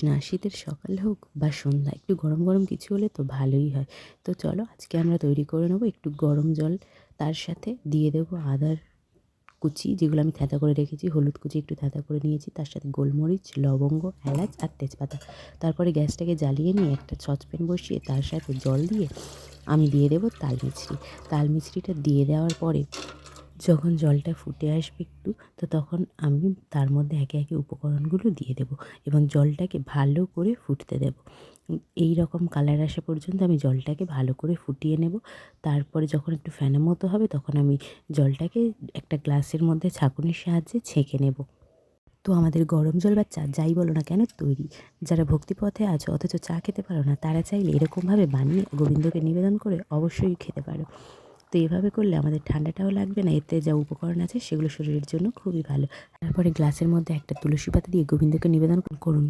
না শীতের সকাল হোক বা সন্ধ্যা একটু গরম গরম কিছু হলে তো ভালোই হয়। তো চলো আজকে আমরা তৈরি করে নেবো একটু গরম জল, তার সাথে দিয়ে দেবো আদার কুচি যেগুলো আমি থেঁতা করে রেখেছি, হলুদ কুচি একটু থেঁতা করে নিয়েছি, তার সাথে গোলমরিচ, লবঙ্গ, এলাচ আর তেজপাতা। তারপরে গ্যাসটাকে জ্বালিয়ে নিয়ে একটা সসপ্যান বসিয়ে তার সাথে জল দিয়ে আমি দিয়ে দেবো তাল মিছরি। তাল মিছরিটা দিয়ে দেওয়ার পরে যখন জলটা ফুটে আসবে একটু, তো তখন আমি তার মধ্যে একে একে উপকরণগুলো দিয়ে দেবো এবং জলটাকে ভালো করে ফুটতে দেবো। এই রকম কালার আসা পর্যন্ত আমি জলটাকে ভালো করে ফুটিয়ে নেব। তারপরে যখন একটু ফেনা মতো হবে তখন আমি জলটাকে একটা গ্লাসের মধ্যে ছাঁকুনির সাহায্যে ছেঁকে নেব। তো আমাদের গরম জল বা চা যাই বলো না কেন তৈরি। যারা ভক্তিপথে আছো অথচ চা খেতে পারো না, তারা চাইলে এরকমভাবে বানিয়ে গোবিন্দকে নিবেদন করে অবশ্যই খেতে পারো। তো এভাবে করলে আমাদের ঠান্ডাটাও লাগবে না, এতে যা উপকরণ আছে সেগুলো শরীরের জন্য খুবই ভালো। তারপরে গ্লাসের মধ্যে একটা তুলসী পাতা দিয়ে গোবিন্দকে নিবেদন করুন।